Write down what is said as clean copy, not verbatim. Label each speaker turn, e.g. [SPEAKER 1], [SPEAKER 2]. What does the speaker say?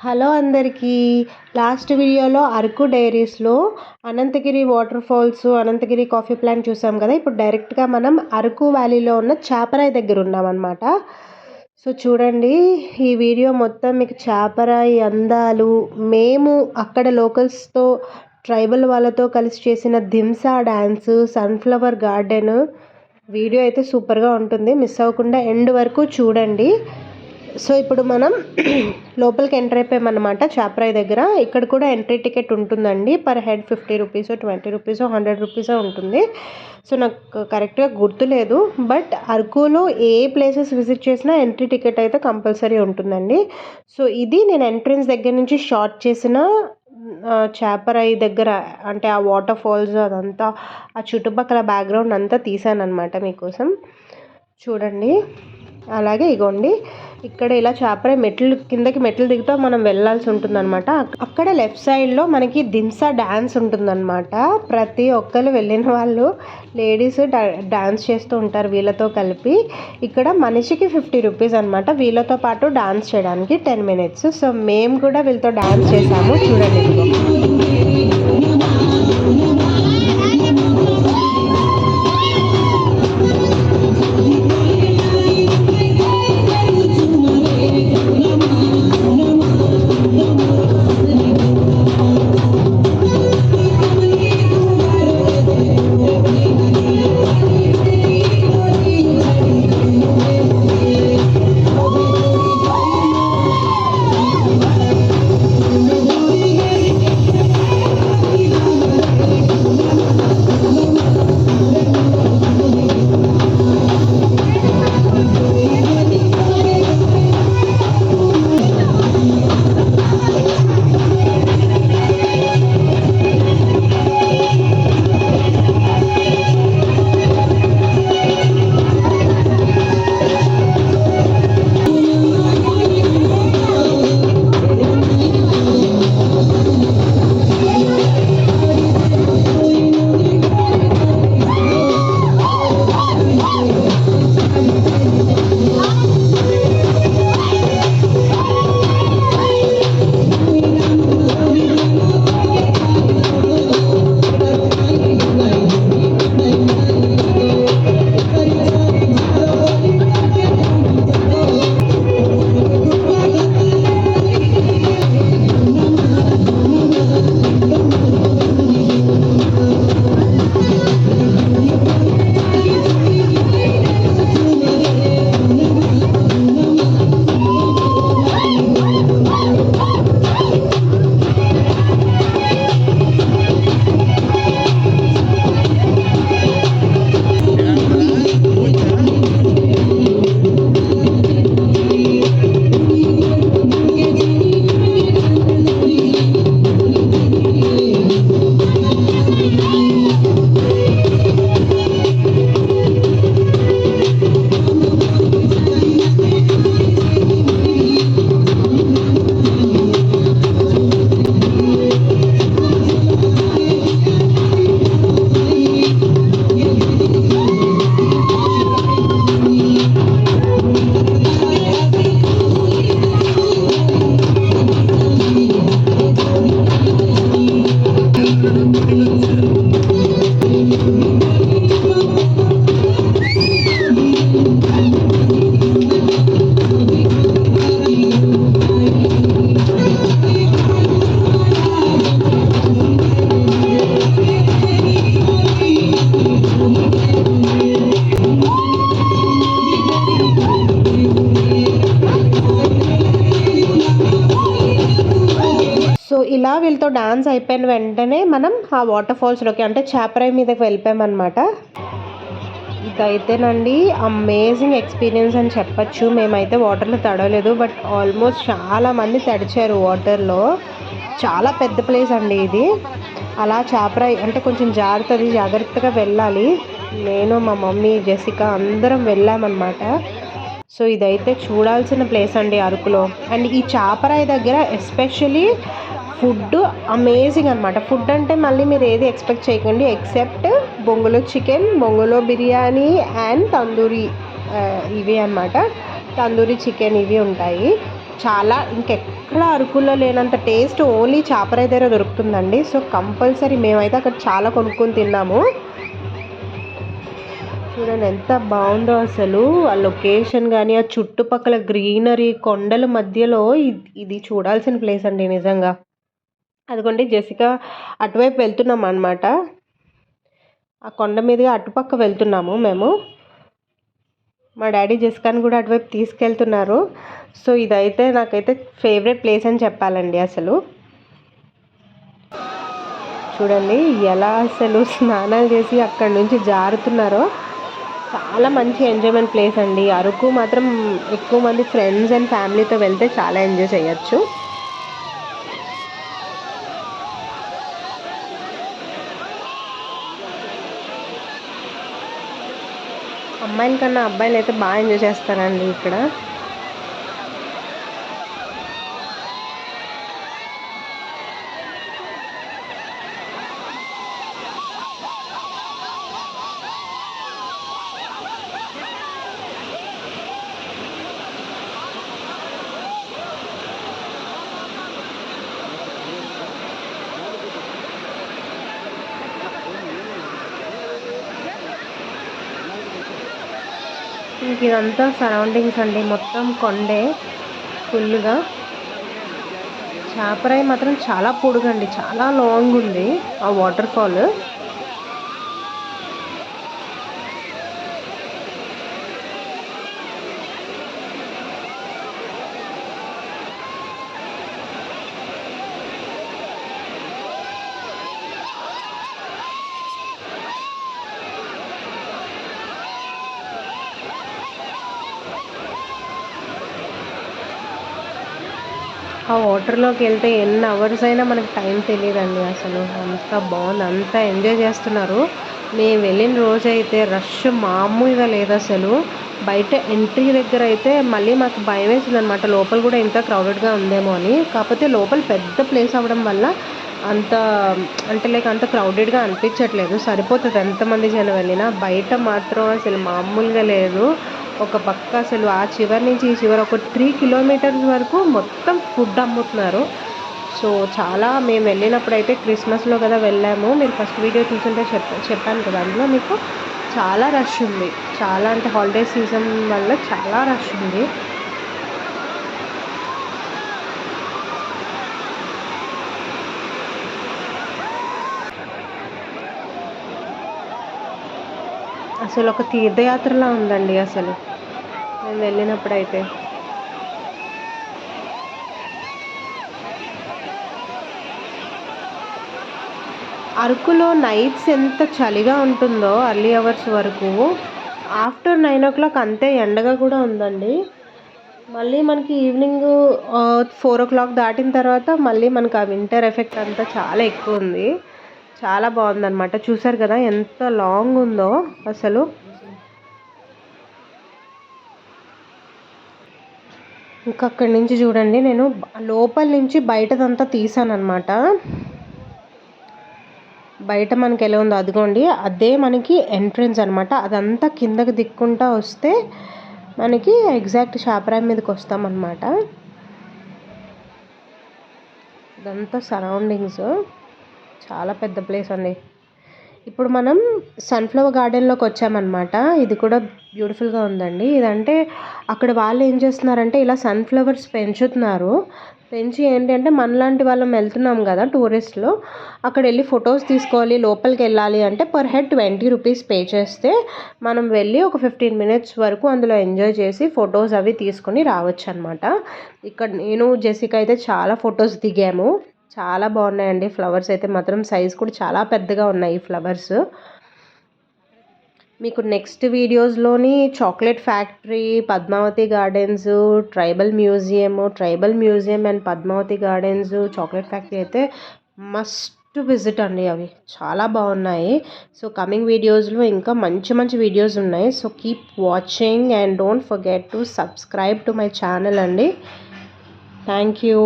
[SPEAKER 1] Hello అందరికీ. Last వీడియోలో అరకు డైరీస్లో Ananthagiri waterfalls, Ananthagiri coffee plant చూసాం కదా. ఇప్పుడు డైరెక్ట్గా మనం అరకు వ్యాలీలో ఉన్న చాపరాయి దగ్గర ఉన్నామన్నమాట. సో చూడండి, ఈ వీడియో మొత్తం మీకు చాపరాయి అందాలు, మేము అక్కడ లోకల్స్తో ట్రైబల్ వాళ్ళతో కలిసి చేసిన Dhimsa dance, sunflower garden video అయితే సూపర్గా ఉంటుంది. మిస్ అవ్వకుండా ఎండ్ వరకు చూడండి. సో ఇప్పుడు మనం లోపలికి ఎంటర్ అయిపోయామన్నమాట చాపరాయి దగ్గర. ఇక్కడ కూడా ఎంట్రీ టికెట్ ఉంటుందండి. Per head 50 rupees, 20 rupees, 100 rupees ఉంటుంది. సో నాకు కరెక్ట్గా గుర్తులేదు, బట్ అరకులో ఏ ప్లేసెస్ విజిట్ చేసినా ఎంట్రీ టికెట్ అయితే కంపల్సరీ ఉంటుందండి. సో ఇది నేను ఎంట్రన్స్ దగ్గర నుంచి షార్ట్ చేసిన చాపరాయి దగ్గర, అంటే ఆ వాటర్ ఫాల్స్ అదంతా, ఆ చుట్టుపక్కల బ్యాక్గ్రౌండ్ అంతా తీసాను అనమాట మీకోసం. చూడండి. అలాగే ఇగోండి, ఇక్కడ ఇలా చాపరాయి కిందకి మెట్లు దిగుతూ మనం వెళ్ళాల్సి ఉంటుందన్నమాట. అక్కడ లెఫ్ట్ సైడ్లో మనకి ధింసా డ్యాన్స్ ఉంటుందన్నమాట. ప్రతి ఒక్కరు వెళ్ళిన వాళ్ళు లేడీస్ డ్యాన్స్ చేస్తూ ఉంటారు వీళ్ళతో కలిపి. ఇక్కడ మనిషికి 50 రూపీస్ అనమాట, వీళ్ళతో పాటు డ్యాన్స్ చేయడానికి 10 మినిట్స్. సో మేము కూడా వీళ్ళతో డ్యాన్స్ చేసాము. చూడండి. ఇలా వీళ్ళతో డాన్స్ అయిపోయిన వెంటనే మనం ఆ వాటర్ ఫాల్స్లోకి, అంటే చాపరాయి మీదకి వెళ్ళిపోయామన్నమాట. ఇదైతేనండి అమేజింగ్ ఎక్స్పీరియన్స్ అని చెప్పచ్చు. మేమైతే వాటర్లో తడవలేదు, బట్ ఆల్మోస్ట్ చాలామంది తడిచారు వాటర్లో. చాలా పెద్ద ప్లేస్ అండి ఇది. అలా చాపరాయి అంటే కొంచెం జాగ్రత్తగా వెళ్ళాలి. నేను, మా మమ్మీ, జెసికా అందరం వెళ్ళామన్నమాట. సో ఇదైతే చూడాల్సిన ప్లేస్ అండి అరకులో. అండ్ ఈ చాపరాయి దగ్గర ఎస్పెషలీ ఫుడ్ అమేజింగ్ అనమాట. ఫుడ్ అంటే మళ్ళీ మీరు ఏది ఎక్స్పెక్ట్ చేయకండి, ఎక్సెప్ట్ బొంగులో చికెన్, బొంగులో బిర్యానీ అండ్ తందూరి, ఇవి అనమాట. తందూరి చికెన్ ఇవి ఉంటాయి. చాలా ఇంకెక్కడ అరకులో లేనంత టేస్ట్ ఓన్లీ చాపరాయి దగ్గర దొరుకుతుందండి. సో కంపల్సరీ మేమైతే అక్కడ చాలా కొనుక్కొని తిన్నాము. చూడండి ఎంత బాగుందో అసలు ఆ లొకేషన్ కానీ, ఆ చుట్టుపక్కల గ్రీనరీ, కొండల మధ్యలో ఇది చూడాల్సిన ప్లేస్ అండి నిజంగా. అదిగోండి జెసికా అటువైపు వెళ్తున్నాం అనమాట. ఆ కొండ మీదుగా అటుపక్క వెళ్తున్నాము మేము. మా డాడీ జెసికాని కూడా అటువైపు తీసుకెళ్తున్నారు. సో ఇదైతే నాకైతే ఫేవరెట్ ప్లేస్ అని చెప్పాలండి అసలు. చూడండి ఎలా అసలు స్నానాలు చేసి అక్కడి నుంచి జారుతున్నారో. చాలా మంచి ఎంజాయ్మెంట్ ప్లేస్ అండి. అరకు మాత్రం ఎక్కువ మంది ఫ్రెండ్స్ అండ్ ఫ్యామిలీతో వెళ్తే చాలా ఎంజాయ్ చేయొచ్చు. అమ్మాయిల కన్నా అబ్బాయిలు అయితే బాగా ఎంజాయ్ చేస్తారండి ఇక్కడ. ఇంక ఇదంతా సరౌండింగ్స్ అండి, మొత్తం కొండే ఫుల్గా. చాపరాయి మాత్రం చాలా పొడుగండి, చాలా లాంగ్ ఉంది ఆ వాటర్ ఫాల్. ఆ వాటర్లోకి వెళ్తే ఎన్ని అవర్స్ అయినా మనకు టైం తెలియదండి అసలు. అంత బాగుంది, అంత ఎంజాయ్ చేస్తున్నారు. మేము వెళ్ళిన రోజైతే రష్ మామూలుగా లేదు అసలు. బయట ఎంట్రీ దగ్గర అయితే మళ్ళీ మాకు భయం వేసింది అనమాట, లోపల కూడా ఇంత క్రౌడెడ్గా ఉందేమో అని. కాకపోతే లోపల పెద్ద ప్లేస్ అవ్వడం వల్ల అంత అంటే లైక్ అంత క్రౌడెడ్గా అనిపించట్లేదు, సరిపోతుంది ఎంతమంది జనం వెళ్ళినా. బయట మాత్రం అసలు మామూలుగా లేదు. ఒక పక్క అసలు ఆ చివరి నుంచి ఈ చివరి ఒక 3 కిలోమీటర్స్ వరకు మొత్తం ఫుడ్ అమ్ముతున్నారు. సో చాలా మేము వెళ్ళినప్పుడు అయితే క్రిస్మస్లో కదా వెళ్ళాము. మీరు ఫస్ట్ వీడియో చూస్తుంటే చెప్పాను కదా, అందులో మీకు చాలా రష్ ఉంది. చాలా అంటే హాలిడే సీజన్ వల్ల చాలా రష్ ఉంది. అసలు ఒక తీర్థయాత్రలా ఉందండి అసలు మేము వెళ్ళినప్పుడైతే. అరకులో నైట్స్ ఎంత చలిగా ఉంటుందో అర్లీ అవర్స్ వరకు, ఆఫ్టర్ 9 o'clock అంతే ఎండగా కూడా ఉందండి. మళ్ళీ మనకి ఈవినింగ్ 4 o'clock దాటిన తర్వాత మళ్ళీ మనకు ఆ వింటర్ ఎఫెక్ట్ అంతా చాలా ఎక్కువ ఉంది. చాలా బాగుందన్నమాట. చూసారు కదా ఎంత లాంగ్ ఉందో అసలు. ఇంకా అక్కడి నుంచి చూడండి, నేను లోపల నుంచి బయటదంతా తీసానమాట. బయట మనకి ఎలా ఉందో అదిగోండి, అదే మనకి ఎంట్రన్స్ అనమాట. అదంతా కిందకి దిక్కుంటా వస్తే మనకి ఎగ్జాక్ట్ చాపరాయి మీదకి వస్తామన్నమాట. ఇదంతా సరౌండింగ్స్, చాలా పెద్ద ప్లేస్ అండి. ఇప్పుడు మనం సన్ఫ్లవర్ గార్డెన్లోకి వచ్చామన్నమాట. ఇది కూడా బ్యూటిఫుల్గా ఉందండి. ఇదంటే అక్కడ వాళ్ళు ఏం చేస్తున్నారంటే ఇలా సన్ఫ్లవర్స్ పెంచుతున్నారు. పెంచి ఏంటంటే మనలాంటి వాళ్ళం వెళ్తున్నాం కదా టూరిస్టులు, అక్కడ వెళ్ళి ఫొటోస్ తీసుకోవాలి, లోపలికి వెళ్ళాలి అంటే పర్ హెడ్ 20 రూపీస్ పే చేస్తే మనం వెళ్ళి ఒక 15 minutes వరకు అందులో ఎంజాయ్ చేసి ఫొటోస్ అవి తీసుకొని రావచ్చు అనమాట. ఇక్కడ నేను జెసికా అయితే చాలా ఫొటోస్ దిగాము. చాలా బాగున్నాయండి. ఫ్లవర్స్ అయితే మాత్రం సైజ్ కూడా చాలా పెద్దగా ఉన్నాయి ఈ ఫ్లవర్స్. మీకు నెక్స్ట్ వీడియోస్లోని chocolate factory, Padmavathi gardens, tribal museum and Padmavathi gardens, chocolate factory అయితే మస్ట్ విజిట్ అండి. అవి చాలా బాగున్నాయి. సో కమింగ్ వీడియోస్లో ఇంకా మంచి మంచి వీడియోస్ ఉన్నాయి. So keep watching and don't forget to subscribe to my channel అండి. Thank you.